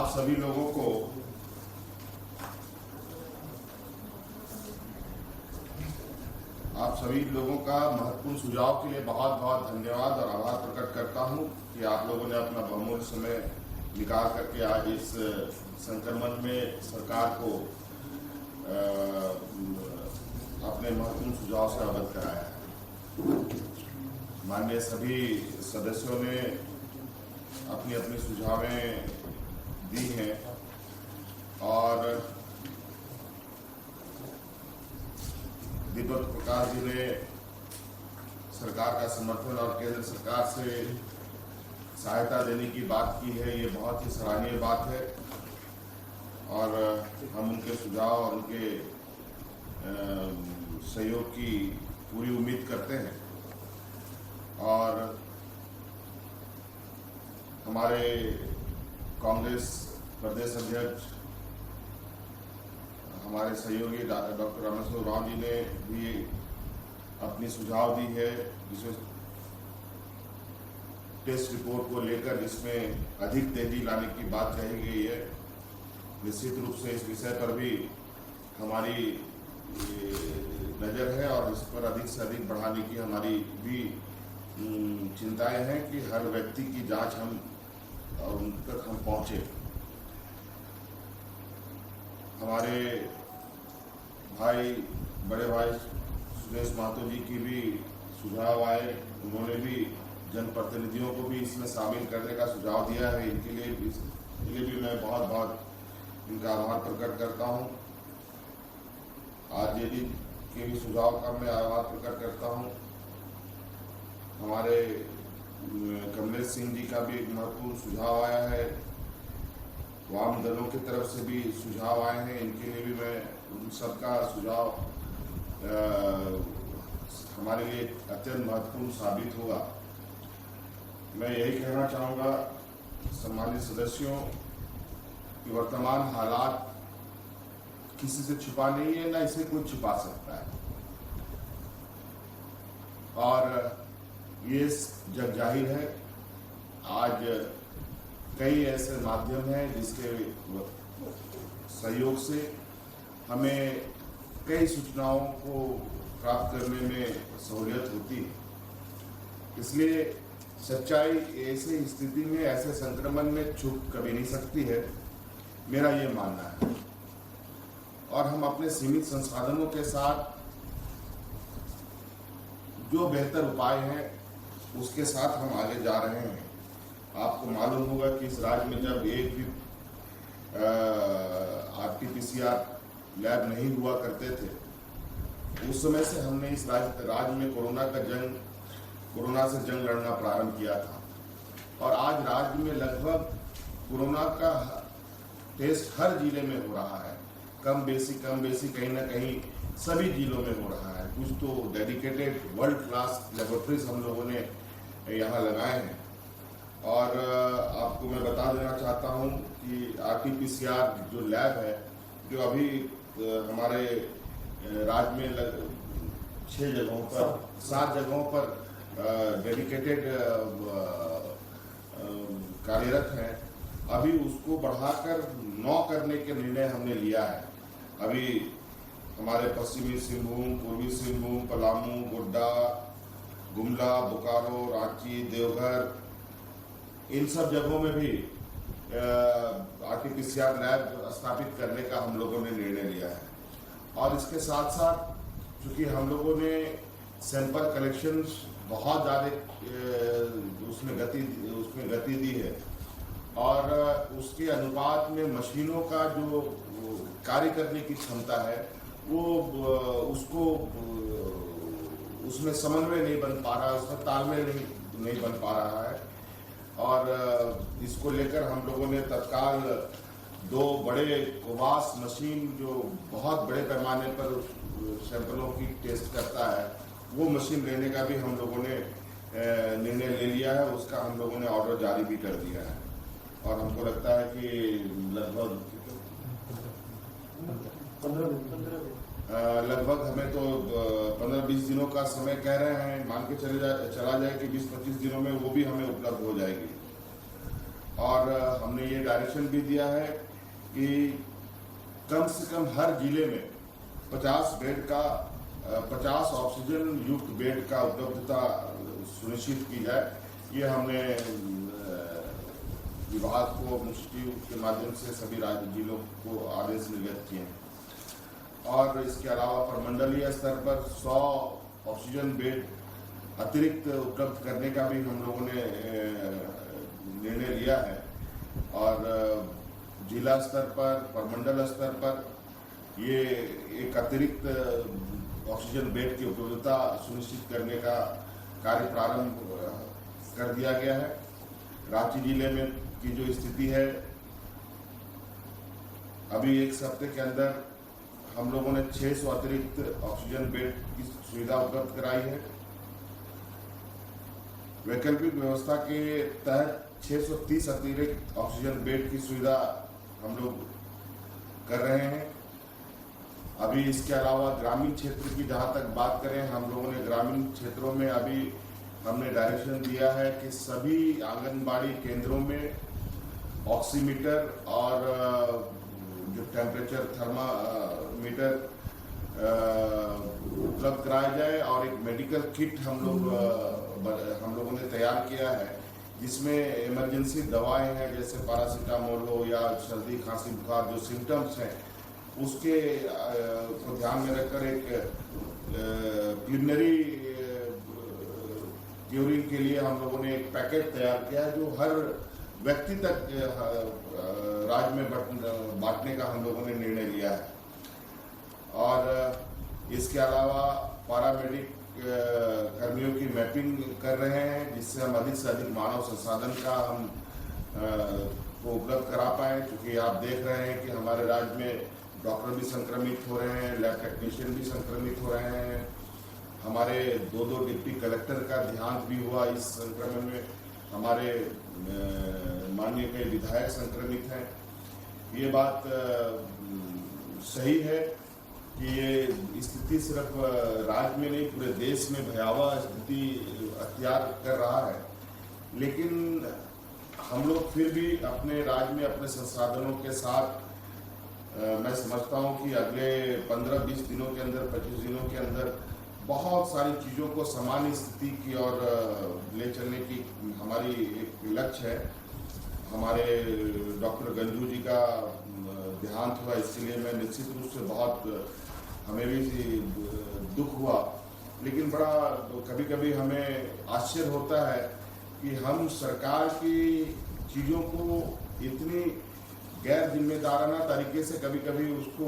आप सभी लोगों का महत्वपूर्ण सुझाव के लिए बहुत बहुत धन्यवाद और आभार प्रकट करता हूं कि आप लोगों ने अपना बहुमूल्य समय निकाल करके आज इस संक्रमण में सरकार को अपने महत्वपूर्ण सुझाव से अवगत कराया है। माननीय सभी सदस्यों ने अपनी अपनी सुझावें दी हैं और दीपक प्रकाश जी ने सरकार का समर्थन और केंद्र सरकार से सहायता देने की बात की है। ये बहुत ही सराहनीय बात है और हम उनके सुझाव और उनके सहयोग की पूरी उम्मीद करते हैं। और हमारे कांग्रेस प्रदेश अध्यक्ष हमारे सहयोगी डॉक्टर रामेश्वर राव जी ने भी अपनी सुझाव दी है, जिसमें टेस्ट रिपोर्ट को लेकर जिसमें अधिक तेजी लाने की बात कही गई है। निश्चित रूप से इस विषय पर भी हमारी नज़र है और इस पर अधिक से अधिक बढ़ाने की हमारी भी चिंताएं हैं कि हर व्यक्ति की जांच हम उन तक हम पहुँचे। हमारे बड़े भाई सुरेश महतो जी की भी सुझाव आए, उन्होंने भी जनप्रतिनिधियों को भी इसमें शामिल करने का सुझाव दिया है। इनके लिए भी मैं बहुत बहुत इनका आभार प्रकट करता हूं। आरजेडी के भी सुझाव का मैं आभार प्रकट करता हूं। हमारे कमलेश सिंह जी का भी एक महत्वपूर्ण सुझाव आया है। वाम दलों की तरफ से भी सुझाव आए हैं, इनके लिए भी मैं उन सबका सुझाव हमारे लिए अत्यंत महत्वपूर्ण साबित होगा। मैं यही कहना चाहूँगा सम्मानित सदस्यों कि वर्तमान हालात किसी से छुपा नहीं है, ना इसे कोई छुपा सकता है और ये जग जाहिर है। आज कई ऐसे माध्यम हैं जिसके सहयोग से हमें कई सूचनाओं को प्राप्त करने में सहूलियत होती है। इसलिए सच्चाई ऐसी स्थिति में, ऐसे संक्रमण में छुप कभी नहीं सकती है, मेरा ये मानना है। और हम अपने सीमित संसाधनों के साथ जो बेहतर उपाय हैं उसके साथ हम आगे जा रहे हैं। आपको मालूम होगा कि इस राज्य में जब एक भी RT-PCR लैब नहीं हुआ करते थे, उस समय से हमने इस राज्य में कोरोना से जंग लड़ना प्रारंभ किया था। और आज राज्य में लगभग कोरोना का टेस्ट हर जिले में हो रहा है। कम बेसी कहीं ना कहीं सभी जिलों में हो रहा है। कुछ तो डेडिकेटेड वर्ल्ड क्लास लेबोरेटरीज हम लोगों ने यहाँ लगाए हैं। और आपको मैं बता देना चाहता हूँ कि RT-PCR जो लैब है, जो अभी हमारे राज्य में 7 जगहों पर डेडिकेटेड कार्यरत हैं, अभी उसको बढ़ाकर 9 करने के निर्णय हमने लिया है। अभी हमारे पश्चिमी सिंहभूम, पूर्वी सिंहभूम, पलामू, गोड्डा, गुमला, बोकारो, रांची, देवघर, इन सब जगहों में भी RT-PCR लैब स्थापित करने का हम लोगों ने निर्णय लिया है। और इसके साथ साथ चूँकि हम लोगों ने सैंपल कलेक्शन बहुत ज़्यादा उसमें गति दी है और उसके अनुपात में मशीनों का जो कार्य करने की क्षमता है वो उसमें समन्वय नहीं बन पा रहा, उसमें तालमेल नहीं बन पा रहा है। और इसको लेकर हम लोगों ने तत्काल 2 बड़े कोवास मशीन जो बहुत बड़े पैमाने पर सैंपलों की टेस्ट करता है, वो मशीन लेने का भी हम लोगों ने निर्णय ले लिया है। उसका हम लोगों ने ऑर्डर जारी भी कर दिया है और हमको लगता है कि लगभग 15 हमें तो 15-20 दिनों का समय कह रहे हैं। मान के चला जाए कि 20-25 दिनों में वो भी हमें उपलब्ध हो जाएगी। और हमने ये डायरेक्शन भी दिया है कि कम से कम हर जिले में 50 बेड का 50 ऑक्सीजन युक्त बेड का उपलब्धता सुनिश्चित की जाए। ये हमने विभाग को मुख्य के माध्यम से सभी राज्य जिलों को आदेश निर्गत किए हैं। और इसके अलावा प्रमंडलीय स्तर पर 100 ऑक्सीजन बेड अतिरिक्त उपलब्ध करने का भी हम लोगों ने निर्णय लिया है। और जिला स्तर पर, प्रमंडल स्तर पर ये एक अतिरिक्त ऑक्सीजन बेड की उपलब्धता सुनिश्चित करने का कार्य प्रारंभ कर दिया गया है। रांची जिले में की जो स्थिति है, अभी एक हफ्ते के अंदर हम लोगों ने 600 अतिरिक्त ऑक्सीजन बेड की सुविधा उपलब्ध कराई है। वैकल्पिक व्यवस्था के तहत 630 अतिरिक्त ऑक्सीजन बेड की सुविधा हम लोग कर रहे हैं। अभी इसके अलावा ग्रामीण क्षेत्र की जहां तक बात करें, हम लोगों ने ग्रामीण क्षेत्रों में अभी हमने डायरेक्शन दिया है कि सभी आंगनबाड़ी केंद्रों में ऑक्सीमीटर और जो टेम्परेचर थर्मामीटर उपलब्ध कराया जाए। और एक मेडिकल किट हम लोगों ने तैयार किया है, जिसमें इमरजेंसी दवाएं हैं, जैसे पैरासीटामोल हो या सर्दी खांसी बुखार जो सिम्टम्स हैं उसके को ध्यान में रखकर एक प्रिलिमिनरी क्यूरिंग के लिए हम लोगों ने एक पैकेट तैयार किया है, जो हर व्यक्ति तक राज्य में बांटने का हम लोगों ने निर्णय लिया है। और इसके अलावा पैरामेडिक कर्मियों की मैपिंग कर रहे हैं, जिससे हम अधिक से अधिक मानव संसाधन का हम को उपलब्ध करा पाए। क्योंकि आप देख रहे हैं कि हमारे राज्य में डॉक्टर भी संक्रमित हो रहे हैं, लैब टेक्नीशियन भी संक्रमित हो रहे हैं। हमारे 2 डिप्टी कलेक्टर का देहांत भी हुआ इस संक्रमण में। हमारे माननीय कई विधायक संक्रमित हैं। ये बात सही है कि ये स्थिति सिर्फ राज्य में नहीं, पूरे देश में भयावह स्थिति अख्तियार कर रहा है। लेकिन हम लोग फिर भी अपने राज्य में अपने संसाधनों के साथ मैं समझता हूं कि अगले 15-20 दिनों के अंदर, 25 दिनों के अंदर बहुत सारी चीज़ों को सामान्य स्थिति की ओर ले चलने की हमारी एक लक्ष्य है। हमारे डॉक्टर गंजू जी का देहांत हुआ, इसके लिए मैं निश्चित रूप से बहुत हमें भी दुख हुआ। लेकिन बड़ा कभी कभी हमें आश्चर्य होता है कि हम सरकार की चीज़ों को इतनी गैर जिम्मेदाराना तरीके से कभी कभी उसको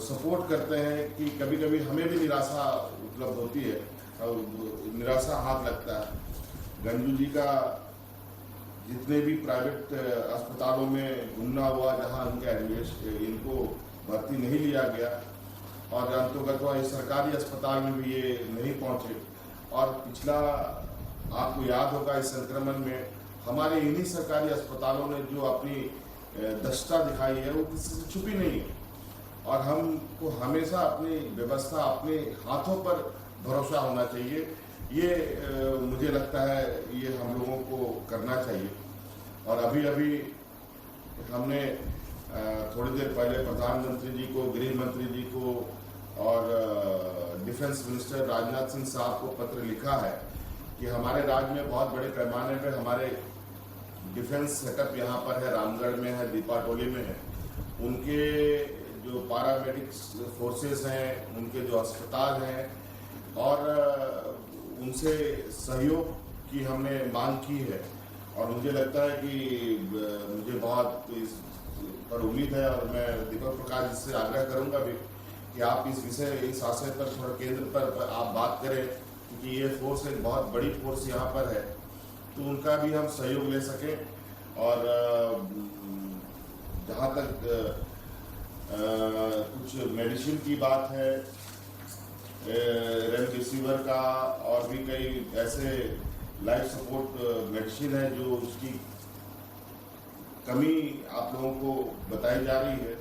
सपोर्ट करते हैं कि कभी कभी हमें भी निराशा उपलब्ध होती है, निराशा हाथ लगता है। गंजू जी का जितने भी प्राइवेट अस्पतालों में घूमना हुआ, जहां इनको भर्ती नहीं लिया गया, और अंतर्गत हुआ इस सरकारी अस्पताल में भी ये नहीं पहुंचे। और पिछला आपको याद होगा, इस संक्रमण में हमारे इन्हीं सरकारी अस्पतालों ने जो अपनी दक्षता दिखाई है वो किसी से छुपी नहीं है। और हमको हमेशा अपनी व्यवस्था अपने हाथों पर भरोसा होना चाहिए। ये मुझे लगता है ये हम लोगों को करना चाहिए। और अभी हमने थोड़ी देर पहले प्रधानमंत्री जी को, गृह मंत्री जी को और डिफेंस मिनिस्टर राजनाथ सिंह साहब को पत्र लिखा है कि हमारे राज्य में बहुत बड़े पैमाने पर हमारे डिफेंस सेटअप यहाँ पर है, रामगढ़ में है, दीपाटोली में है। उनके जो पैरामेडिक फोर्सेस हैं, उनके जो अस्पताल हैं, और उनसे सहयोग की हमने मांग की है। और मुझे लगता है कि मुझे बहुत इस पर उम्मीद है, और मैं दीपक प्रकाश जी से आग्रह करूंगा भी कि आप इस आशय पर थोड़ा केंद्र पर आप बात करें, क्योंकि ये फोर्स एक बहुत बड़ी फोर्स यहाँ पर है, तो उनका भी हम सहयोग ले सकें। और जहाँ तक कुछ मेडिसिन की बात है, रेमडेसिविर का और भी कई ऐसे लाइफ सपोर्ट मेडिसिन है जो उसकी कमी आप लोगों को बताई जा रही है।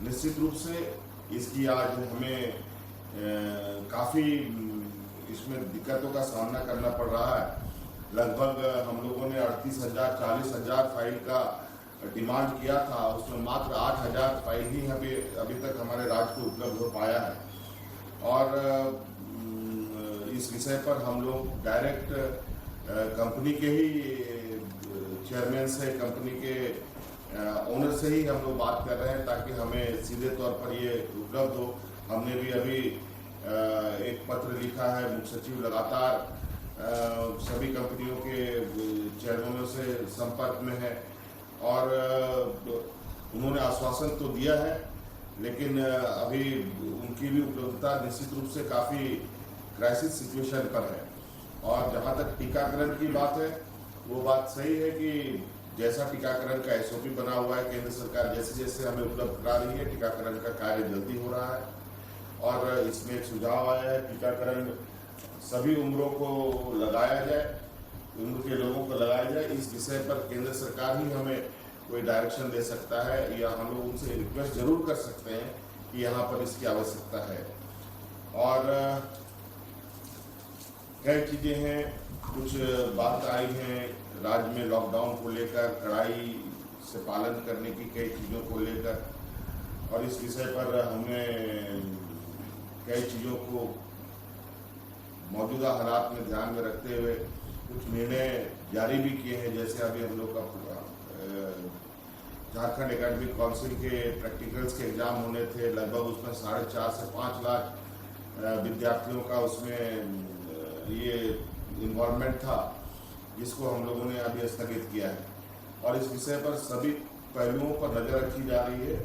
निश्चित रूप से इसकी आज हमें काफ़ी इसमें दिक्कतों का सामना करना पड़ रहा है। लगभग हम लोगों ने 38,000 40,000 फाइल का डिमांड किया था, उसमें मात्र 8,000 फाइल ही अभी तक हमारे राज्य को उपलब्ध हो पाया है। और इस विषय पर हम लोग डायरेक्ट कंपनी के ही चेयरमैन से, कंपनी के ओनर से ही हम लोग बात कर रहे हैं ताकि हमें सीधे तौर पर ये उपलब्ध हो। हमने भी अभी एक पत्र लिखा है, मुख्य सचिव लगातार सभी कंपनियों के चेयरमैनों से संपर्क में है और उन्होंने आश्वासन तो दिया है, लेकिन अभी उनकी भी उपलब्धता निश्चित रूप से काफ़ी क्राइसिस सिचुएशन पर है। और जहाँ तक टीकाकरण की बात है, वो बात सही है कि जैसा टीकाकरण का SOP बना हुआ है, केंद्र सरकार जैसे जैसे हमें उपलब्ध करा रही है, टीकाकरण का कार्य जल्दी हो रहा है। और इसमें एक सुझाव आया है, टीकाकरण सभी उम्रों को लगाया जाए, उम्र के लोगों को लगाया जाए। इस विषय पर केंद्र सरकार ही हमें कोई डायरेक्शन दे सकता है, या हम लोग उनसे रिक्वेस्ट जरूर कर सकते हैं कि यहाँ पर इसकी आवश्यकता है। और कई चीज़ें हैं, कुछ बात आई हैं राज्य में लॉकडाउन को लेकर, कड़ाई से पालन करने की कई चीज़ों को लेकर, और इस विषय पर हमने कई चीज़ों को मौजूदा हालात में ध्यान में रखते हुए कुछ निर्णय जारी भी किए हैं। जैसे अभी हम लोग का झारखंड एकेडमिक काउंसिल के प्रैक्टिकल्स के एग्जाम होने थे, लगभग उसमें 4.5 से 5 लाख विद्यार्थियों का उसमें ये इन्वॉल्वमेंट था, जिसको हम लोगों ने अभी स्थगित किया है। और इस विषय पर सभी पहलुओं पर नज़र रखी जा रही है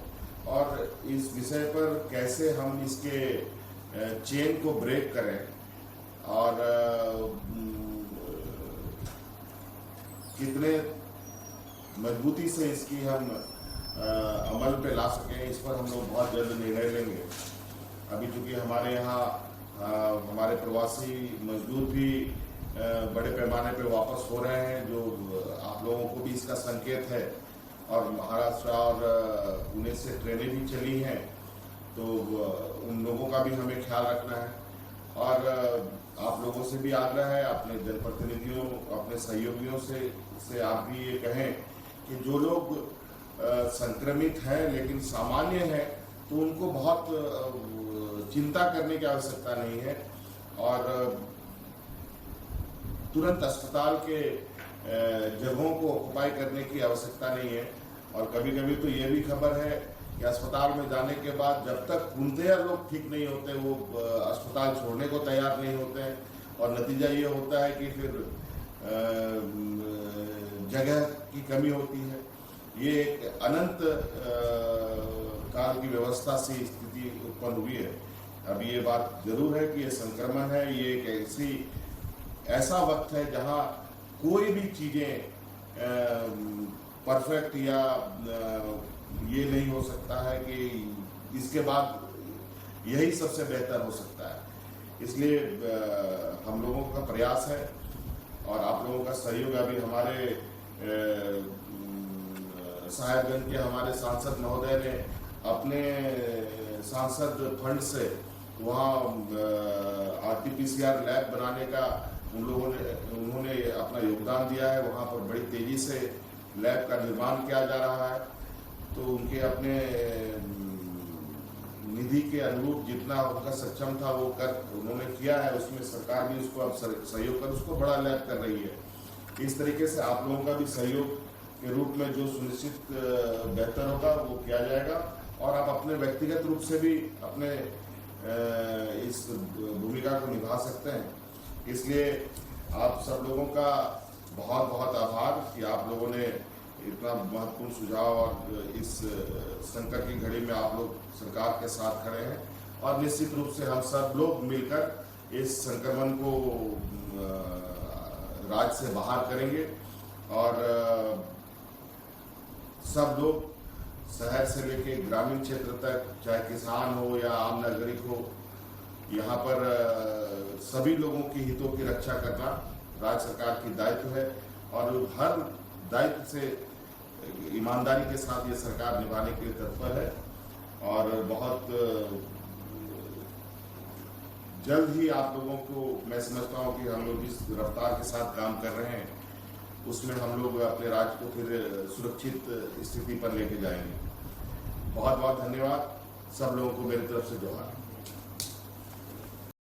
और इस विषय पर कैसे हम इसके चेन को ब्रेक करें और कितने मजबूती से इसकी हम अमल पे ला सकें, इस पर हम लोग बहुत जल्द निर्णय लेंगे। अभी चूँकि हमारे यहाँ हमारे प्रवासी मजदूर भी बड़े पैमाने पे वापस हो रहे हैं, जो आप लोगों को भी इसका संकेत है, और महाराष्ट्र और पुणे से ट्रेनें भी चली हैं, तो उन लोगों का भी हमें ख्याल रखना है। और आप लोगों से भी आग्रह है, अपने जनप्रतिनिधियों, अपने सहयोगियों से आप भी ये कहें कि जो लोग संक्रमित हैं लेकिन सामान्य हैं, तो उनको बहुत चिंता करने की आवश्यकता नहीं है और तुरंत अस्पताल के जगहों को ऑक्युपाई करने की आवश्यकता नहीं है। और कभी कभी तो ये भी खबर है कि अस्पताल में जाने के बाद जब तक पूर्णतया लोग ठीक नहीं होते, वो अस्पताल छोड़ने को तैयार नहीं होते हैं, और नतीजा ये होता है कि फिर जगह की कमी होती है। ये एक अनंत काल की व्यवस्था से स्थिति उत्पन्न हुई है। अब ये बात जरूर है कि ये संक्रमण है, ये एक ऐसा वक्त है जहाँ कोई भी चीज़ें परफेक्ट या ये नहीं हो सकता है कि इसके बाद यही सबसे बेहतर हो सकता है। इसलिए हम लोगों का प्रयास है और आप लोगों का सहयोग। अभी हमारे साहेबगंज के हमारे सांसद महोदय ने अपने सांसद फंड से वहाँ RT-PCR लैब बनाने का उन्होंने अपना योगदान दिया है। वहाँ पर बड़ी तेजी से लैब का निर्माण किया जा रहा है, तो उनके अपने निधि के अनुरूप जितना उनका सक्षम था वो उन्होंने किया है। उसमें सरकार भी उसको अब सहयोग कर उसको बड़ा लैब कर रही है। इस तरीके से आप लोगों का भी सहयोग के रूप में जो सुनिश्चित बेहतर होगा वो किया जाएगा, और आप अपने व्यक्तिगत रूप से भी अपने इस भूमिका को निभा सकते हैं। इसलिए आप सब लोगों का बहुत बहुत आभार कि आप लोगों ने इतना महत्वपूर्ण सुझाव और इस संकट की घड़ी में आप लोग सरकार के साथ खड़े हैं, और निश्चित रूप से हम सब लोग मिलकर इस संक्रमण को राज्य से बाहर करेंगे। और सब लोग शहर से लेके ग्रामीण क्षेत्र तक, चाहे किसान हो या आम नागरिक हो, यहाँ पर सभी लोगों के हितों की रक्षा करना राज्य सरकार की दायित्व है, और हर दायित्व से ईमानदारी के साथ ये सरकार निभाने के लिए तत्पर है। और बहुत जल्द ही आप लोगों को मैं समझता हूं कि हम लोग जिस रफ्तार के साथ काम कर रहे हैं उसमें हम लोग अपने राज्य को फिर सुरक्षित स्थिति पर लेके जाएंगे। बहुत बहुत धन्यवाद सब लोगों को मेरी तरफ से जोहार।